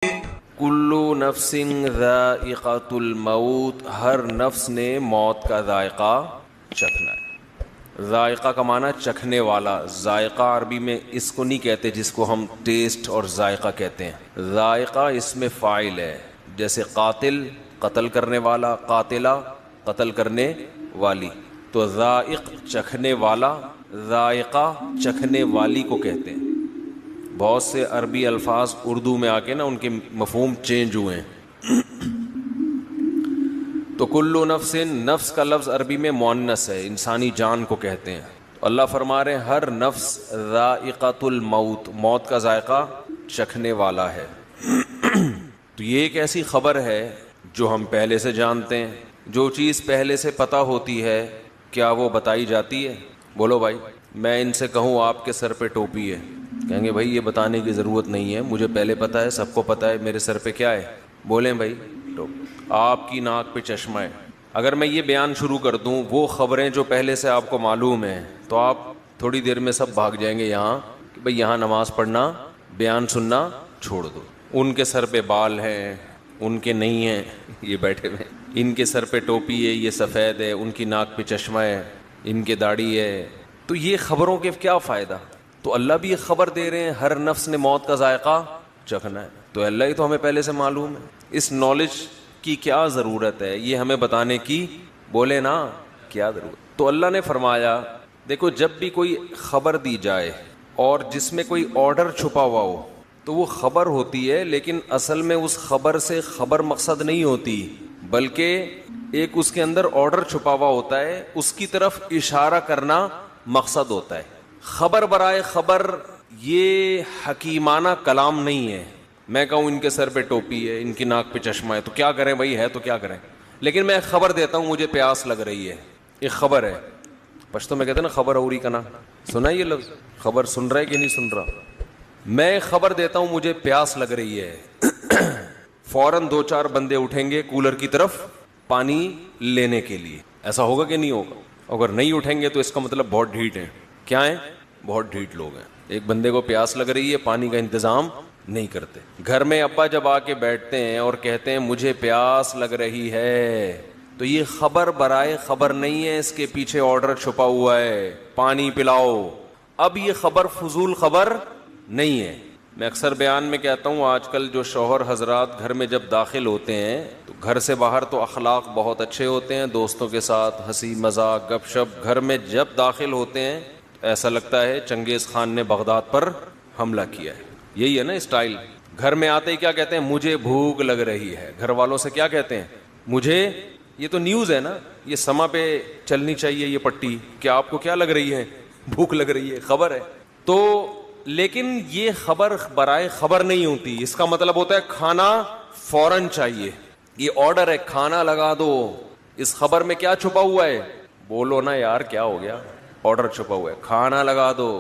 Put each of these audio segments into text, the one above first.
کلو نفس ذائقۃ الموت، ہر نفس نے موت کا ذائقہ چکھنا ہے۔ ذائقہ کا معنی چکھنے والا، ذائقہ عربی میں اس کو نہیں کہتے جس کو ہم ٹیسٹ اور ذائقہ کہتے ہیں، ذائقہ اس میں فاعل ہے، جیسے قاتل قتل کرنے والا، قاتلہ قتل کرنے والی، تو ذائق چکھنے والا، ذائقہ چکھنے والی کو کہتے ہیں۔ بہت سے عربی الفاظ اردو میں آ کے نا ان کے مفہوم چینج ہوئے ہیں۔ تو کلو نفس، نفس کا لفظ عربی میں مؤنث ہے، انسانی جان کو کہتے ہیں۔ اللہ فرما رہے ہیں ہر نفس ذائقۃ الموت، موت کا ذائقہ چکھنے والا ہے۔ تو یہ ایک ایسی خبر ہے جو ہم پہلے سے جانتے ہیں۔ جو چیز پہلے سے پتہ ہوتی ہے کیا وہ بتائی جاتی ہے؟ بولو بھائی، میں ان سے کہوں آپ کے سر پہ ٹوپی ہے، کہیں گے بھائی یہ بتانے کی ضرورت نہیں ہے، مجھے پہلے پتہ ہے، سب کو پتہ ہے میرے سر پہ کیا ہے، بولیں بھائی آپ کی ناک پہ چشمہ ہے۔ اگر میں یہ بیان شروع کر دوں وہ خبریں جو پہلے سے آپ کو معلوم ہیں، تو آپ تھوڑی دیر میں سب بھاگ جائیں گے یہاں کہ بھئی یہاں نماز پڑھنا، بیان سننا چھوڑ دو۔ ان کے سر پہ بال ہیں، ان کے نہیں ہیں، یہ بیٹھے ہوئے، ان کے سر پہ ٹوپی ہے، یہ سفید ہے، ان کی ناک پہ چشمہ ہے، ان کے داڑھی ہے، تو یہ خبروں کے کیا فائدہ؟ تو اللہ بھی ایک خبر دے رہے ہیں ہر نفس نے موت کا ذائقہ چکھنا ہے، تو اللہ ہی تو ہمیں پہلے سے معلوم ہے، اس نالج کی کیا ضرورت ہے یہ ہمیں بتانے کی، بولے نا کیا ضرورت؟ تو اللہ نے فرمایا دیکھو جب بھی کوئی خبر دی جائے اور جس میں کوئی آرڈر چھپا ہوا ہو تو وہ خبر ہوتی ہے، لیکن اصل میں اس خبر سے خبر مقصد نہیں ہوتی، بلکہ ایک اس کے اندر آرڈر چھپا ہوا ہوتا ہے، اس کی طرف اشارہ کرنا مقصد ہوتا ہے۔ خبر برائے خبر یہ حکیمانہ کلام نہیں ہے۔ میں کہوں ان کے سر پہ ٹوپی ہے، ان کی ناک پہ چشمہ ہے، تو کیا کریں بھائی، ہے تو کیا کریں؟ لیکن میں خبر دیتا ہوں مجھے پیاس لگ رہی ہے، ایک خبر ہے، پشتو میں کہتے ہیں نا خبر اوری کنا، سنا یہ لفظ؟ خبر سن رہا ہے کہ نہیں سن رہا؟ میں خبر دیتا ہوں مجھے پیاس لگ رہی ہے، فوراً دو چار بندے اٹھیں گے کولر کی طرف پانی لینے کے لیے، ایسا ہوگا کہ نہیں ہوگا؟ اگر نہیں اٹھیں گے تو اس کا مطلب بہت ڈھیٹ ہیں، کیا ہیں؟ بہت ڈھیٹ لوگ ہیں۔ ایک بندے کو پیاس لگ رہی ہے، پانی کا انتظام نہیں کرتے۔ گھر میں ابا جب آ کے بیٹھتے ہیں اور کہتے ہیں مجھے پیاس لگ رہی ہے، تو یہ خبر برائے خبر نہیں ہے، اس کے پیچھے آرڈر چھپا ہوا ہے، پانی پلاؤ۔ اب یہ خبر فضول خبر نہیں ہے۔ میں اکثر بیان میں کہتا ہوں آج کل جو شوہر حضرات گھر میں جب داخل ہوتے ہیں تو گھر سے باہر تو اخلاق بہت اچھے ہوتے ہیں، دوستوں کے ساتھ ہنسی مذاق گپ شپ، گھر میں جب داخل ہوتے ہیں ایسا لگتا ہے چنگیز خان نے بغداد پر حملہ کیا ہے، یہی ہے نا اسٹائل۔ گھر میں آتے ہی کیا کہتے ہیں؟ مجھے بھوک لگ رہی ہے۔ گھر والوں سے کیا کہتے ہیں؟ مجھے، یہ تو نیوز ہے نا، یہ سما پہ چلنی چاہیے یہ پٹی، کیا آپ کو کیا لگ رہی ہے؟ بھوک لگ رہی ہے، خبر ہے۔ تو لیکن یہ خبر برائے خبر نہیں ہوتی، اس کا مطلب ہوتا ہے کھانا فوراً چاہیے، یہ آرڈر ہے کھانا لگا دو۔ اس خبر میں کیا چھپا ہوا ہے؟ بولو نا یار کیا ہو گیا؟ آرڈر چھپا ہوا ہے، کھانا لگا دو،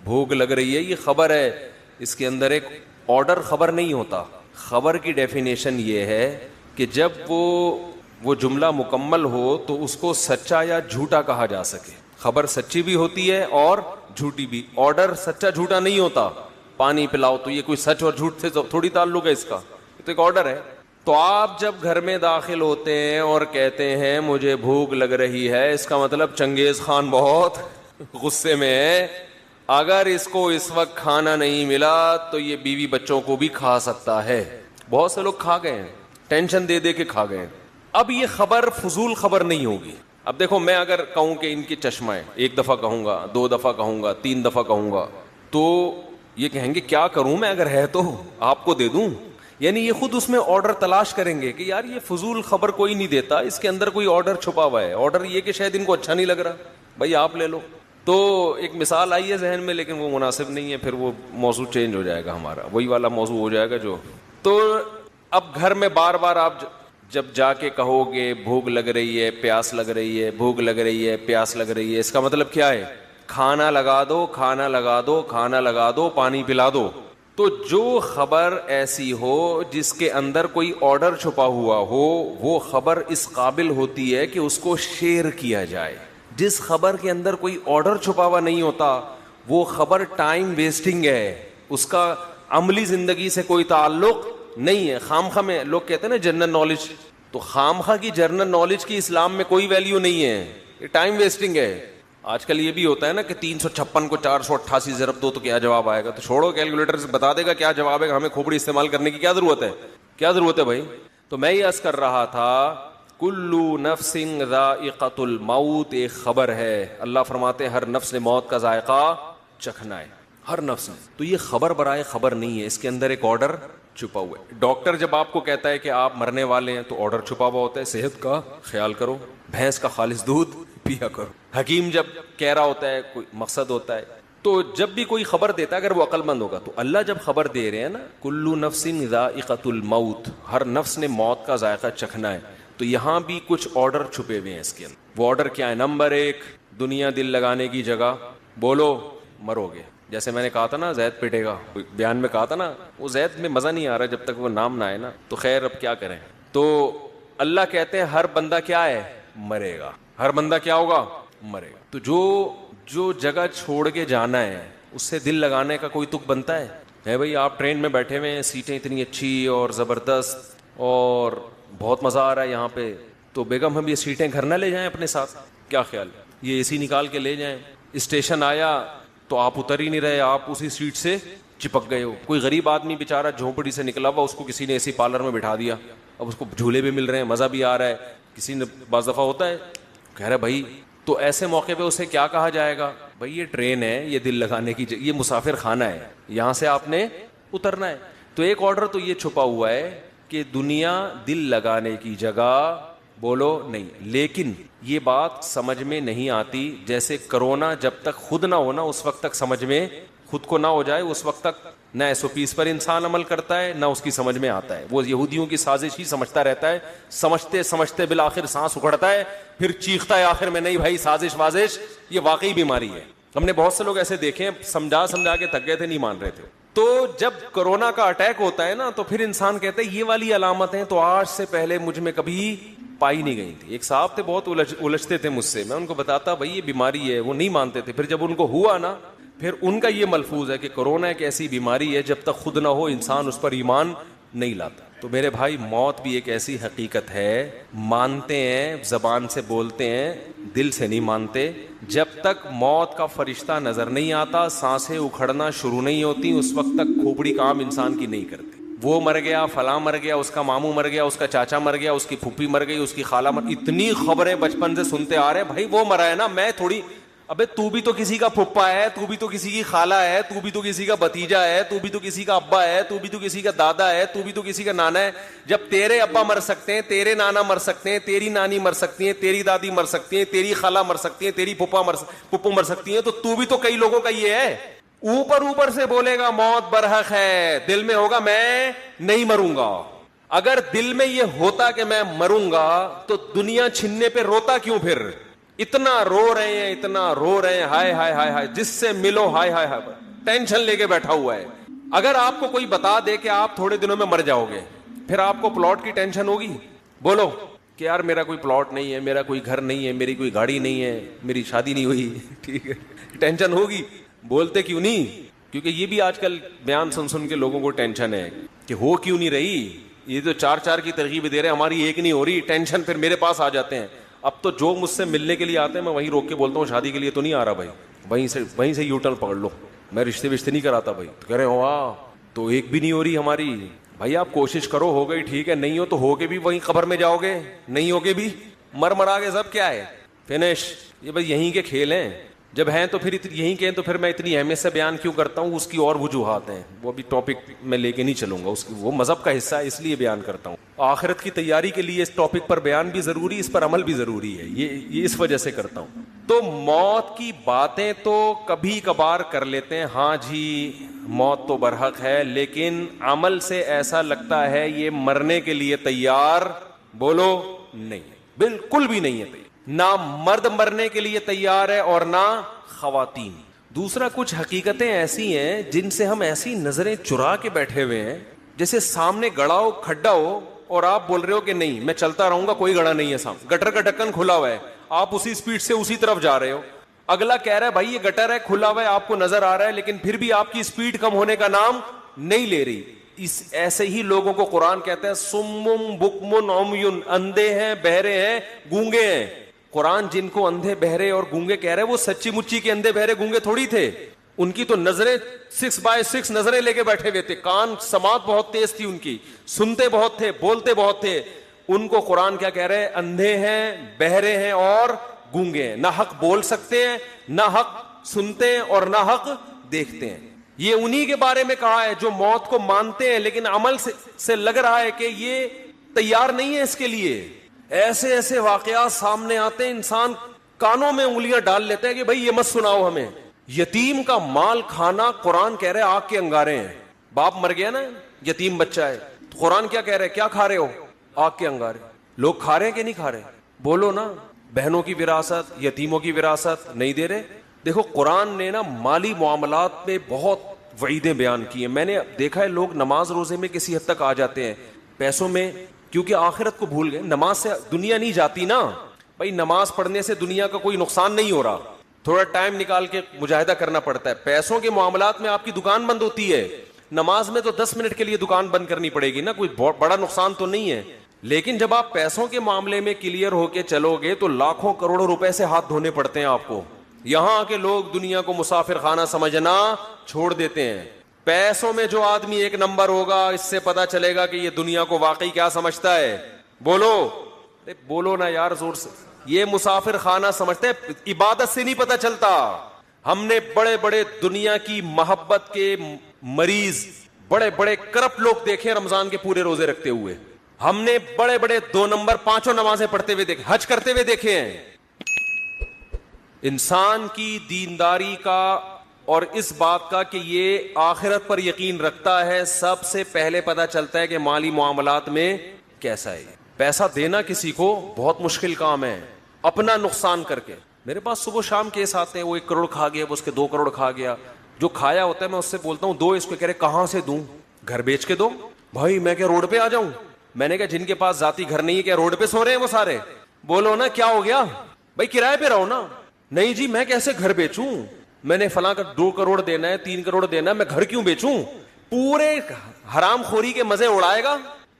بھوک لگ رہی ہے، یہ خبر ہے۔ اس کے اندر ایک آرڈر خبر نہیں ہوتا۔ خبر کی ڈیفینیشن یہ ہے کہ جب وہ جملہ مکمل ہو تو اس کو سچا یا جھوٹا کہا جا سکے۔ خبر سچی بھی ہوتی ہے اور جھوٹی بھی، آرڈر سچا جھوٹا نہیں ہوتا۔ پانی پلاؤ تو یہ کوئی سچ اور جھوٹ سے تھوڑی تعلق ہے اس کا، یہ تو ایک آرڈر ہے۔ تو آپ جب گھر میں داخل ہوتے ہیں اور کہتے ہیں مجھے بھوک لگ رہی ہے، اس کا مطلب چنگیز خان بہت غصے میں ہے، اگر اس کو اس وقت کھانا نہیں ملا تو یہ بیوی بچوں کو بھی کھا سکتا ہے۔ بہت سے لوگ کھا گئے ہیں، ٹینشن دے دے کے کھا گئے ہیں۔ اب یہ خبر فضول خبر نہیں ہوگی۔ اب دیکھو میں اگر کہوں کہ ان کی چشمہ ہے، ایک دفعہ کہوں گا، دو دفعہ کہوں گا، تین دفعہ کہوں گا، تو یہ کہیں گے کیا کروں میں، اگر ہے تو آپ کو دے دوں؟ یعنی یہ خود اس میں آرڈر تلاش کریں گے کہ یار یہ فضول خبر کوئی نہیں دیتا، اس کے اندر کوئی آرڈر چھپا ہوا ہے۔ آرڈر یہ کہ شاید ان کو اچھا نہیں لگ رہا، بھائی آپ لے لو۔ تو ایک مثال آئی ہے ذہن میں لیکن وہ مناسب نہیں ہے، پھر وہ موضوع چینج ہو جائے گا، ہمارا وہی والا موضوع ہو جائے گا جو۔ تو اب گھر میں بار بار آپ جب جا کے کہو گے بھوک لگ رہی ہے، پیاس لگ رہی ہے، بھوک لگ رہی ہے، پیاس لگ رہی ہے، اس کا مطلب کیا ہے؟ کھانا لگا دو، کھانا لگا دو، کھانا لگا دو، پانی پلا دو۔ تو جو خبر ایسی ہو جس کے اندر کوئی آرڈر چھپا ہوا ہو، وہ خبر اس قابل ہوتی ہے کہ اس کو شیئر کیا جائے۔ جس خبر کے اندر کوئی آرڈر چھپا ہوا نہیں ہوتا وہ خبر ٹائم ویسٹنگ ہے، اس کا عملی زندگی سے کوئی تعلق نہیں ہے. خامخواہ میں لوگ کہتے ہیں نا جنرل نالج, تو خامخواہ کی جنرل نالج کی اسلام میں کوئی ویلیو نہیں ہے, یہ ٹائم ویسٹنگ ہے. آج کل یہ بھی ہوتا ہے نا کہ 356 کو 488 ضرب دو تو کیا جواب آئے گا, تو چھوڑو, کیلکولیٹر سے بتا دے گا کیا جواب ہے, ہمیں کھوپڑی استعمال کرنے کی کیا ضرورت ہے, کیا ضرورت ہے بھائی. تو میں یہ عرض کر رہا تھا کلو نفس ذائقۃ الموت, ایک خبر ہے, اللہ فرماتے ہیں ہر نفس نے موت کا ذائقہ چکھنا ہے, ہر نفس نے. تو یہ خبر برائے خبر نہیں ہے, اس کے اندر ایک آرڈر چھپا ہوا ہے. ڈاکٹر جب آپ کو کہتا ہے کہ آپ مرنے والے ہیں تو آرڈر چھپا ہوا ہوتا ہے, صحت کا خیال کرو, بھینس کا خالص دودھ پیا کرو. حکیم جب کہہ رہا ہوتا ہے کوئی مقصد ہوتا ہے, تو جب بھی کوئی خبر دیتا ہے اگر وہ عقل مند ہوگا, تو اللہ جب خبر دے رہے ہیں نا کلو نفس ذائقۃ الموت, ہر نفس نے موت کا ذائقہ چکھنا ہے, تو یہاں بھی کچھ آرڈر چھپے ہوئے ہیں اس کے اندر. وہ آرڈر کیا ہے؟ نمبر 1, دنیا دل لگانے کی جگہ, بولو مرو گے. جیسے میں نے کہا تھا نا زید پٹے گا, بیان میں کہا تھا نا, وہ زید میں مزہ نہیں آ رہا جب تک وہ نام نہ آئے نا, تو خیر اب کیا کریں. تو اللہ کہتے ہیں ہر بندہ کیا ہے, مرے گا, ہر بندہ کیا ہوگا, مرے گا. تو جو جگہ چھوڑ کے جانا ہے اس سے دل لگانے کا کوئی تک بنتا ہے بھائی. آپ ٹرین میں بیٹھے ہوئے ہیں, سیٹیں اتنی اچھی اور زبردست اور بہت مزہ آ رہا ہے یہاں پہ, تو بیگم ہم یہ سیٹیں گھر نہ لے جائیں اپنے ساتھ, کیا خیال, یہ اے سی نکال کے لے جائیں. اسٹیشن آیا تو آپ اتر ہی نہیں رہے, آپ اسی سیٹ سے چپک گئے ہو. کوئی غریب آدمی بیچارہ جھونپڑی سے نکلا ہوا, اس کو کسی نے اے سی پارلر میں بٹھا دیا, اب اس کو جھولے بھی مل رہے ہیں, مزہ بھی آ رہا ہے. کسی نے بعض دفعہ ہوتا ہے کہہ رہا بھائی, تو ایسے موقع پہ اسے کیا کہا جائے گا, بھائی یہ ٹرین ہے, یہ دل لگانے کی یہ مسافر خانہ ہے, یہاں سے آپ نے اترنا ہے. تو ایک آرڈر تو یہ چھپا ہوا ہے کہ دنیا دل لگانے کی جگہ, بولو نہیں. لیکن یہ بات سمجھ میں نہیں آتی, جیسے کرونا جب تک خود نہ ہونا اس وقت تک سمجھ میں خود کو نہ ہو جائے, اس وقت تک نہ SOPs پر انسان عمل کرتا ہے, نہ اس کی سمجھ میں آتا ہے. وہ یہودیوں کی سازش ہی سمجھتا رہتا ہے, سمجھتے سمجھتے بالآخر سانس اکھڑتا ہے, پھر چیختا ہے آخر میں, نہیں بھائی سازش وازش یہ واقعی بیماری ہے. ہم نے بہت سے لوگ ایسے دیکھے, سمجھا کے تھک گئے تھے, نہیں مان رہے تھے. تو جب کرونا کا اٹیک ہوتا ہے نا, تو پھر انسان کہتا ہے یہ والی علامتیں تو آج سے پہلے مجھ میں کبھی پائی نہیں گئی تھی. ایک صاحب تھے بہت الجھتے تھے مجھ سے, میں ان کو بتاتا بھائی یہ بیماری ہے, وہ نہیں مانتے تھے. پھر جب ان کو ہوا نا, پھر ان کا یہ ملفوظ ہے کہ کرونا ایک ایسی بیماری ہے جب تک خود نہ ہو انسان اس پر ایمان نہیں لاتا. تو میرے بھائی موت بھی ایک ایسی حقیقت ہے, مانتے ہیں زبان سے بولتے ہیں, دل سے نہیں مانتے. جب تک موت کا فرشتہ نظر نہیں آتا, سانسیں اکھڑنا شروع نہیں ہوتی, اس وقت تک کھوپڑی کام انسان کی نہیں کرتی. وہ مر گیا, فلاں مر گیا, اس کا ماموں مر گیا, اس کا چاچا مر گیا, اس کی پھوپھی مر گئی, اس کی خالہ مر, اتنی خبریں بچپن سے سنتے آ رہے ہیں. بھائی وہ مرا ہے نا, میں تھوڑی, ابے تو بھی تو کسی کا پھپھا ہے, تو بھی تو کسی کی خالہ ہے, تو بھی تو کسی کا بھتیجا ہے, تو بھی تو کسی کا ابا ہے, تو بھی تو کسی کا دادا ہے, تو بھی تو کسی کا نانا ہے. جب تیرے ابا مر سکتے ہیں, تیرے نانا مر سکتے ہیں, تیری نانی مر سکتی ہیں, تیری دادی مر سکتی ہیں, تیری خالہ مر سکتی ہیں, تیری پھپھو مر سکتی ہیں, تو بھی تو کئی لوگوں کا یہ ہے. اوپر سے بولے گا موت برحق ہے, دل میں ہوگا میں نہیں مروں گا. اگر دل میں یہ ہوتا کہ میں مروں گا تو دنیا چھننے پہ روتا کیوں پھر؟ اتنا رو رہے ہیں, اتنا رو رہے ہیں, ہائے ہائے ہائے ہائے, جس سے ملو ہائے ہائے ہائے, ٹینشن لے کے بیٹھا ہوا ہے. اگر آپ کو کوئی بتا دے کہ آپ تھوڑے دنوں میں مر جاؤ گے, پھر آپ کو پلاٹ کی ٹینشن ہوگی؟ بولو کہ یار میرا کوئی پلاٹ نہیں ہے, میرا کوئی گھر نہیں ہے, میری کوئی گاڑی نہیں ہے, میری شادی نہیں ہوئی, ٹھیک ہے, ٹینشن ہوگی. بولتے کیوں نہیں؟ کیونکہ یہ بھی آج کل بیان سن کے لوگوں کو ٹینشن ہے کہ ہو کیوں نہیں رہی. یہ تو 4 کی ترغیب دے رہے ہیں, ہماری ایک نہیں ہو رہی, ٹینشن. پھر میرے پاس آ جاتے ہیں. اب تو جو مجھ سے ملنے کے لیے آتے ہیں میں وہیں روک کے بولتا ہوں شادی کے لیے تو نہیں آ رہا بھائی, وہیں سے یو ٹرن پکڑ لو, میں رشتے نہیں کراتا بھائی. تو کہہ رہے ہو تو ایک بھی نہیں ہو رہی ہماری. بھائی آپ کوشش کرو, ہو گئی ٹھیک ہے, نہیں ہو تو ہو کے بھی وہیں قبر میں جاؤ گے, نہیں ہو کے بھی مرا کے سب کیا ہے, فنش. یہ بھائی یہیں کے کھیل ہیں. جب ہیں تو پھر یہیں کے, تو پھر میں اتنی اہمیت سے بیان کیوں کرتا ہوں؟ اس کی اور وجوہات ہیں, وہ بھی ٹاپک میں لے کے نہیں چلوں گا, اس کی وہ مذہب کا حصہ ہے اس لیے بیان کرتا ہوں. آخرت کی تیاری کے لیے اس ٹاپک پر بیان بھی ضروری, اس پر عمل بھی ضروری ہے, یہ اس وجہ سے کرتا ہوں. تو موت کی باتیں تو کبھی کبھار کر لیتے ہیں, ہاں جی موت تو برحق ہے, لیکن عمل سے ایسا لگتا ہے یہ مرنے کے لیے تیار, بولو نہیں, بالکل بھی نہیں ہے. نہ مرد مرنے کے لیے تیار ہے اور نہ خواتین. دوسرا, کچھ حقیقتیں ایسی ہیں جن سے ہم ایسی نظریں چرا کے بیٹھے ہوئے ہیں, جیسے سامنے گڑا ہو, کھڈا ہو, اور آپ بول رہے ہو کہ نہیں میں چلتا رہوں گا, کوئی گڑا نہیں ہے سامنے, گٹر کا ڈھکن کھلا ہوا ہے, آپ اسی سپیڈ سے اسی طرف جا رہے ہو. اگلا کہہ رہا ہے بھائی یہ گٹر ہے, کھلا ہوا ہے, آپ کو نظر آ رہا ہے, لیکن پھر بھی آپ کی سپیڈ کم ہونے کا نام نہیں لے رہی. اس ایسے ہی لوگوں کو قرآن کہتا ہے سمم بکمن عمیون، اندھے ہیں، بہرے ہیں، گونگے ہیں. قرآن جن کو اندھے بہرے اور گونگے کہہ رہے وہ سچی مچی کے اندھے بہرے گونگے تھوڑی تھے. ان کی تو نظریں 6x6 نظریں لے کے بیٹھے ہوئے تھے، کان سماعت بہت تیز تھی ان کی، سنتے بہت تھے، بولتے بہت تھے. ان کو قرآن کیا کہہ رہے ہیں؟ اندھے ہیں، بہرے ہیں اور گونگے ہیں. نہ حق بول سکتے ہیں، نہ حق سنتے ہیں اور نہ حق دیکھتے ہیں. یہ انہی کے بارے میں کہا ہے جو موت کو مانتے ہیں لیکن عمل سے لگ رہا ہے کہ یہ تیار نہیں ہے اس کے لیے. ایسے ایسے واقعات سامنے آتے ہیں، انسان کانوں میں انگلیاں ڈال لیتے ہیں کہ بھائی یہ مت سناؤ ہمیں. یتیم کا مال کھانا، قرآن کہہ رہے آگ کے انگارے ہیں. باپ مر گیا نا، یتیم بچہ ہے، تو قرآن کیا کہہ رہے؟ کیا کھا رہے ہو؟ آگ کے انگارے. لوگ کھا رہے ہیں کہ نہیں کھا رہے؟ بولو نا. بہنوں کی وراثت، یتیموں کی وراثت نہیں دے رہے. دیکھو قرآن نے نا مالی معاملات میں بہت وعیدیں بیان کی ہیں. میں نے دیکھا ہے لوگ نماز روزے میں کسی حد تک آ جاتے ہیں، پیسوں میں کیونکہ آخرت کو بھول گئے. نماز سے دنیا نہیں جاتی نا بھائی، نماز پڑھنے سے دنیا کا کوئی نقصان نہیں ہو رہا، تھوڑا ٹائم نکال کے مجاہدہ کرنا پڑتا ہے. پیسوں کے معاملات میں آپ کی دکان بند ہوتی ہے، نماز میں تو 10 منٹ کے لیے دکان بند کرنی پڑے گی نا، کوئی بڑا نقصان تو نہیں ہے. لیکن جب آپ پیسوں کے معاملے میں کلیئر ہو کے چلو گے تو لاکھوں کروڑوں روپے سے ہاتھ دھونے پڑتے ہیں آپ کو. یہاں کے لوگ دنیا کو مسافر خانہ سمجھنا چھوڑ دیتے ہیں. پیسوں میں جو آدمی ایک نمبر ہوگا، اس سے پتا چلے گا کہ یہ دنیا کو واقعی کیا سمجھتا ہے. بولو، بولو نا یار زور سے. یہ مسافر خانہ سمجھتے ہیں، عبادت سے نہیں پتا چلتا. ہم نے بڑے بڑے دنیا کی محبت کے مریض، بڑے بڑے کرپٹ لوگ دیکھے رمضان کے پورے روزے رکھتے ہوئے. ہم نے بڑے بڑے 2 نمبر 5 نمازیں پڑھتے ہوئے دیکھے، حج کرتے ہوئے دیکھے ہیں. انسان کی دینداری کا اور اس بات کا کہ یہ آخرت پر یقین رکھتا ہے، سب سے پہلے پتا چلتا ہے کہ مالی معاملات میں کیسا ہے. پیسہ دینا کسی کو بہت مشکل کام ہے، اپنا نقصان کر کے. میرے پاس صبح شام کیس آتے ہیں، وہ 1 کروڑ کھا گیا، وہ اس کے 2 کروڑ کھا گیا. جو کھایا ہوتا ہے میں اس سے بولتا ہوں دو، اس کو کہہ رہے کہاں سے دوں؟ گھر بیچ کے دو. بھائی میں کیا روڈ پہ آ جاؤں؟ میں نے کہا جن کے پاس ذاتی گھر نہیں ہے کیا روڈ پہ سو رہے ہیں وہ سارے؟ بولو نا کیا ہو گیا بھائی، کرائے پہ رہو نا. نہیں جی میں کیسے گھر بیچوں، میں نے فلاں کا 2 کروڑ دینا ہے، 3 کروڑ دینا ہے، میں گھر کیوں بیچوں؟ پورے حرام خوری کے مزے اڑائے گا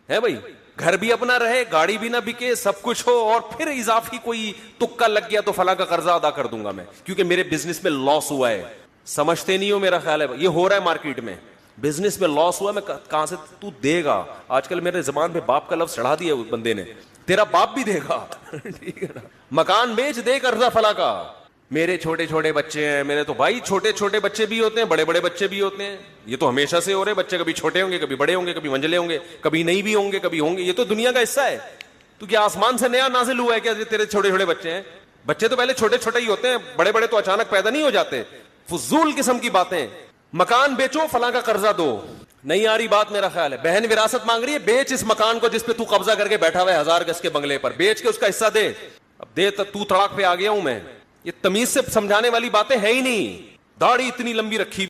ہے بھائی. گھر بھی اپنا رہے، گاڑی بھی نہ بکے، سب کچھ ہو، اور پھر اضافی کوئی تکا لگ گیا تو فلاں کا قرضہ ادا کر دوں گا میں کیونکہ میرے بزنس میں لاس ہوا ہے. سمجھتے نہیں ہو میرا خیال ہے یہ ہو رہا ہے مارکیٹ میں. بزنس میں لاس ہوا، میں کہاں سے تو دے گا؟ آج کل میرے زبان پہ باپ کا لفظ چڑھا دیا بندے نے، تیرا باپ بھی دے گا. ٹھیک ہے نا، مکان بیچ دے قرضہ فلاں کا. میرے چھوٹے چھوٹے بچے ہیں، میرے تو بھائی چھوٹے چھوٹے بچے بھی ہوتے ہیں، بڑے بڑے بچے بھی ہوتے ہیں. یہ تو ہمیشہ سے ہو رہے، بچے کبھی چھوٹے ہوں گے، کبھی بڑے ہوں گے، کبھی منجلے ہوں گے، کبھی نہیں بھی ہوں گے، کبھی ہوں گے. یہ تو دنیا کا حصہ ہے. تو کیا آسمان سے نیا نازل ہوا ہے کیا تیرے چھوٹے چھوٹے بچے ہیں؟ بچے تو پہلے چھوٹے چھوٹے ہی ہوتے ہیں، بڑے بڑے تو اچانک پیدا نہیں ہو جاتے. فضول قسم کی باتیں. مکان بیچو، فلاں کا قرضہ دو. نہیں آ رہی بات میرا خیال ہے. بہن وراثت مانگ رہی ہے، بیچ اس مکان کو جس پہ تو قبضہ کر کے بیٹھا ہوا ہے 1000 گز کے بنگلے پر، بیچ کے اس کا حصہ دے. اب دے تو تڑاک پہ آ گیا ہوں میں. یہ تمیز سے سمجھانے والی باتیں ہے ہی نہیں. داڑھی اتنی لمبی رکھی